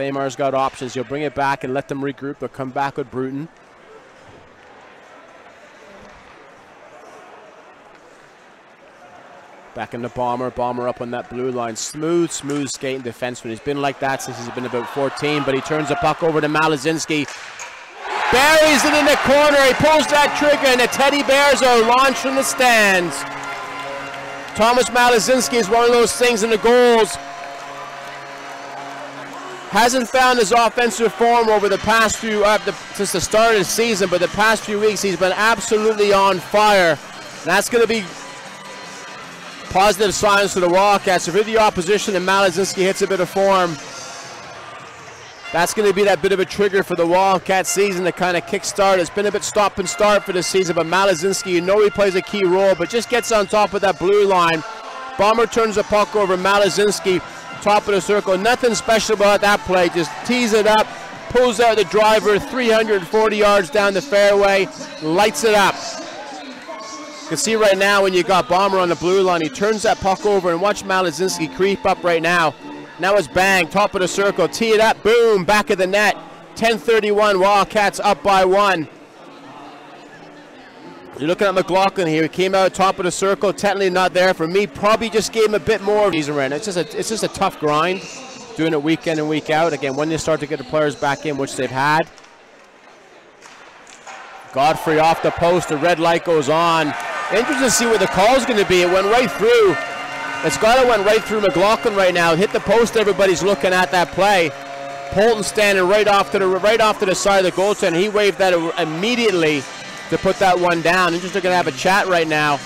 Thamar's got options. He'll bring it back and let them regroup. They'll come back with Bruton. Back in the Bomber. Bomber up on that blue line. Smooth skating defenseman. He's been like that since he's been about 14, but he turns the puck over to Malazinski. Buries it in the corner. He pulls that trigger, and the Teddy Bears are launched from the stands. Thomas Malazinski is one of those things in the goals. Hasn't found his offensive form over the past few, since the start of the season, but the past few weeks he's been absolutely on fire. And that's going to be positive signs for the Wildcats. If you're the opposition and Malazinski hits a bit of form, that's going to be that bit of a trigger for the Wildcats season to kind of kickstart. It's been a bit stop and start for this season, but Malazinski, you know he plays a key role, but just gets on top of that blue line. Bomber turns the puck over. Malazinski, top of the circle. Nothing special about that play. Just tees it up, pulls out the driver, 340 yards down the fairway, lights it up. You can see right now when you got Bomber on the blue line, he turns that puck over, and watch Malazinski creep up right now. Now it's bang, top of the circle, tee it up, boom, back of the net. 10:31, Wildcats up by 1. You're looking at McLaughlin here. He came out top of the circle, technically not there. For me, probably just gave him a bit more. He's around. It's just a tough grind, doing it week in and week out. Again, when you start to get the players back in, which they've had. Godfrey off the post, the red light goes on. Interesting to see what the call's going to be. It went right through. It's got to went right through McLaughlin right now. Hit the post. Everybody's looking at that play. Polton standing right off to the side of the goaltender. He waved that immediately to put that one down. They're just going to have a chat right now.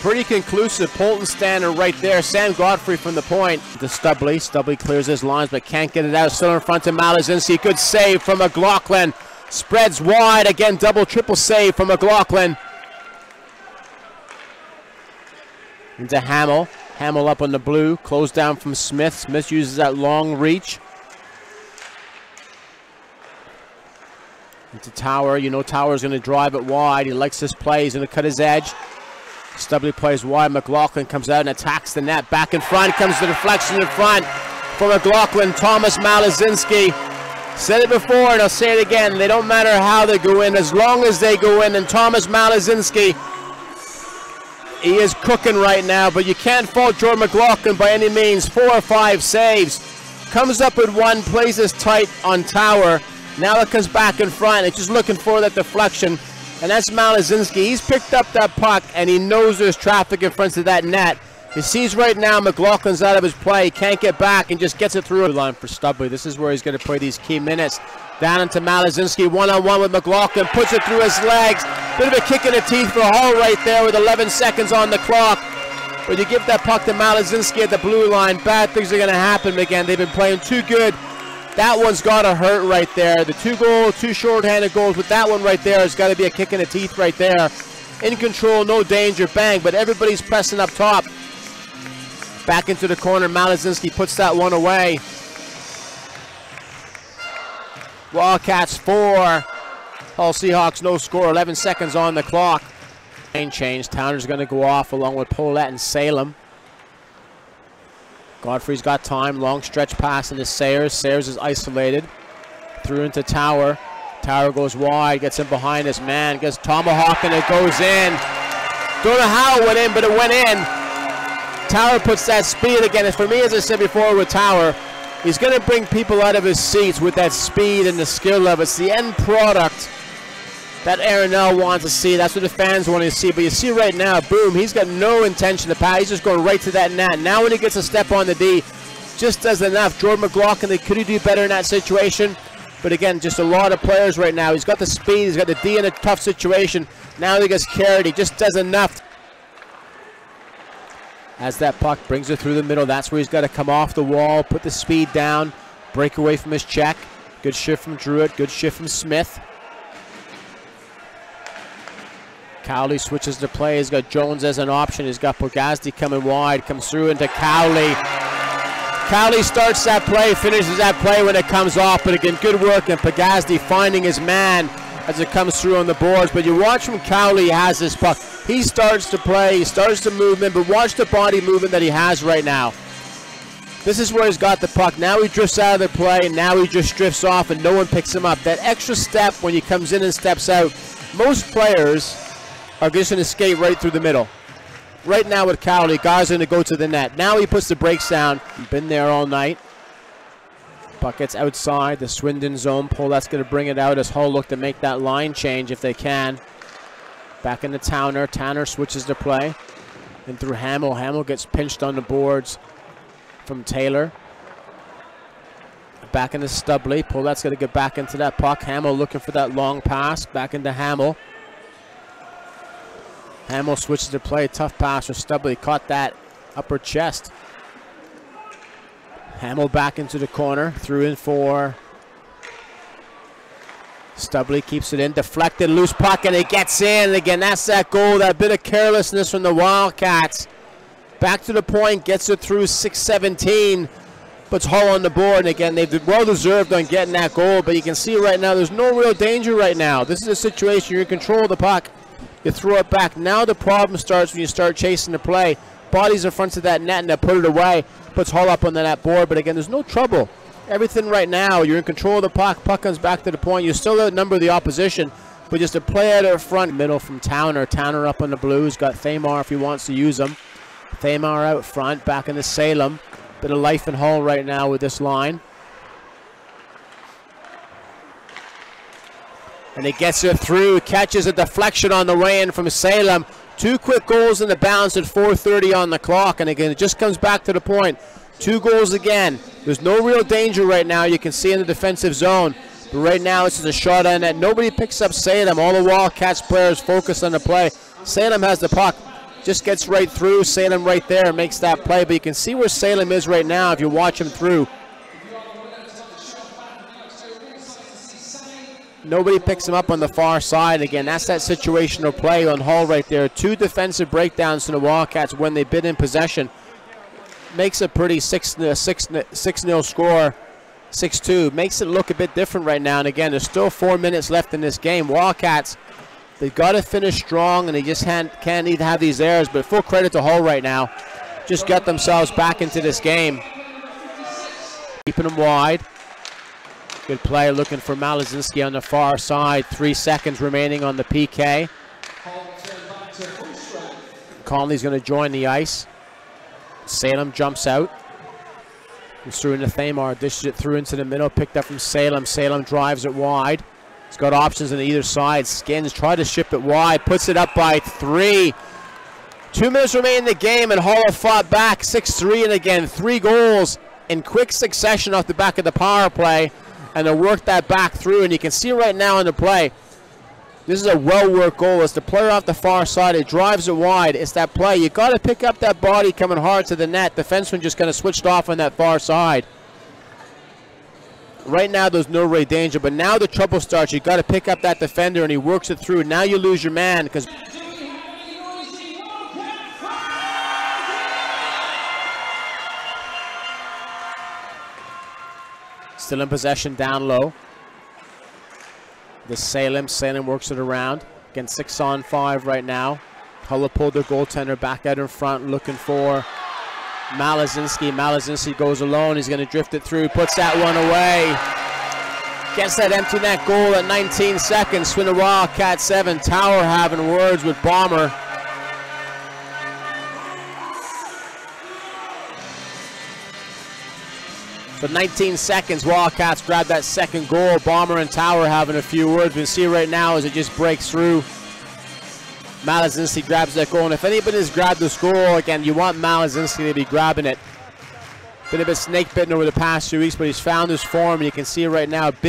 Pretty conclusive. Polton standing right there. Sam Godfrey from the point to Stubley. Stubley clears his lines but can't get it out. Still in front of Malazinski. Good save from McLaughlin. Spreads wide. Again, double, triple save from McLaughlin. Into Hamill. Hamill up on the blue. Closed down from Smith. Smith uses that long reach. Into Tower. You know Tower's going to drive it wide. He likes this play. He's going to cut his edge. Stubley plays wide. McLaughlin comes out and attacks the net. Back in front. Comes the deflection in front for McLaughlin. Thomas Malazinski. Said it before and I'll say it again. They don't matter how they go in, as long as they go in. And Thomas Malazinski, he is cooking right now, but you can't fault Jordan McLaughlin by any means. 4 or 5 saves. Comes up with one, plays this tight on Tower. Now it comes back in front. It's just looking for that deflection. And that's Malazinski. He's picked up that puck and he knows there's traffic in front of that net. He sees right now McLaughlin's out of his play. Can't get back and just gets it through. Line for Stubley. This is where he's going to play these key minutes. Down into Malazinski. One-on-one with McLaughlin. Puts it through his legs. Bit of a kick in the teeth for Hall right there with 11 seconds on the clock. But you give that puck to Malazinski at the blue line, bad things are going to happen again. They've been playing too good. That one's got to hurt right there. The two short-handed goals, but that one right there has got to be a kick in the teeth right there. In control, no danger, bang. But everybody's pressing up top. Back into the corner, Malazinski puts that one away. Wildcats 4. Hull Seahawks no score, 11 seconds on the clock. Lane change, Towner's going to go off along with Paulette and Salem. Godfrey's got time, long stretch pass into Sayers. Sayers is isolated. Through into Tower. Tower goes wide, gets in behind his man, gets tomahawk and it goes in. Don't know how it went in, but it went in. Tower puts that speed again. And for me, as I said before with Tower, he's going to bring people out of his seats with that speed and the skill level. It's the end product that Aaron L wants to see. That's what the fans want to see. But you see right now, boom, he's got no intention to pass. He's just going right to that net. Now when he gets a step on the D, just does enough. Jordan McLaughlin, could he do better in that situation? But again, just a lot of players right now. He's got the speed. He's got the D in a tough situation. Now he gets carried. He just does enough. As that puck brings it through the middle, that's where he's got to come off the wall, put the speed down, break away from his check. Good shift from Druitt, good shift from Smith. Cowley switches the play. He's got Jones as an option. He's got Pogazdi coming wide, comes through into Cowley. Cowley starts that play, finishes that play when it comes off, but again, good work, and Pogazdi finding his man as it comes through on the boards. But you watch from Cowley, he has this puck. He starts to play, he starts the movement, but watch the body movement that he has right now. This is where he's got the puck. Now he drifts out of the play. Now he just drifts off and no one picks him up. That extra step when he comes in and steps out, most players are just going to skate right through the middle. Right now with Cowley, guys are going to go to the net. Now he puts the brakes down. Been there all night. Puck gets outside the Swindon zone. That's going to bring it out as Hull look to make that line change if they can. Back into Towner. Towner switches the play. And through Hamill. Hamill gets pinched on the boards from Taylor. Back into Stubley. That's going to get back into that puck. Hamill looking for that long pass. Back into Hamill. Hamill switches the play. Tough pass for Stubley. Caught that upper chest. Hamill back into the corner. Threw in for Stubley. Keeps it in. Deflected. Loose puck and it gets in. Again, that's that goal. That bit of carelessness from the Wildcats. Back to the point. Gets it through 6:17. Puts Hull on the board. And again, they've well deserved on getting that goal. But you can see right now there's no real danger right now. This is a situation you're in control of the puck. You throw it back. Now the problem starts when you start chasing the play. Bodies in front of that net and they put it away. Puts Hull up on the net board. But again, there's no trouble. Everything right now, you're in control of the puck. Puck comes back to the point. You still outnumber the opposition. But just a play out of front. Middle from Towner. Towner up on the Blues. Got Thamar if he wants to use them. Thamar out front. Back into Salem. Bit of life in Hull right now with this line. And he gets it through, catches a deflection on the way in from Salem. 2 quick goals in the bounce at 4:30 on the clock. And again, it just comes back to the point. 2 goals again. There's no real danger right now. You can see in the defensive zone. But right now, this is a shot on net. Nobody picks up Salem. All the Wildcats players focus on the play. Salem has the puck. Just gets right through. Salem right there makes that play. But you can see where Salem is right now if you watch him through. Nobody picks him up on the far side. Again, that's that situational play on Hull right there. 2 defensive breakdowns to the Wildcats when they've been in possession. Makes a pretty 6-0 score, 6-2. Makes it look a bit different right now. And again, there's still 4 minutes left in this game. Wildcats, they've got to finish strong, and they just can't even have these errors. But full credit to Hull right now. Just got themselves back into this game. Keeping them wide. Good play looking for Malazinski on the far side. 3 seconds remaining on the PK. Conley's going to join the ice. Salem jumps out. He's through into Thamar. Dishes it through into the middle. Picked up from Salem. Salem drives it wide. He's got options on either side. Skins, try to ship it wide. Puts it up by 3. 2 minutes remain in the game, and Hull have fought back 6-3. And again, 3 goals in quick succession off the back of the power play. And they work that back through, and you can see right now in the play, this is a well-worked goal. It's the player off the far side. It drives it wide. It's that play. You got to pick up that body coming hard to the net. Defenseman just kind of switched off on that far side. Right now, there's no real danger, but now the trouble starts. You got to pick up that defender, and he works it through. Now you lose your man because. Still in possession down low. The Salem works it around. Again, 6-on-5 right now. Hull pulled their goaltender back out in front, looking for Malazinski. Malazinski goes alone. He's going to drift it through, puts that one away. Gets that empty net goal at 19 seconds. Swindon Wildcats 7. Tower having words with Bomber. For 19 seconds, Wildcats grab that second goal. Bomber and Tower having a few words. We see right now as it just breaks through. Malazinski grabs that goal. And if anybody's grabbed this goal, again, you want Malazinski to be grabbing it. Been a bit snake bitten over the past 2 weeks, but he's found his form. You can see right now, big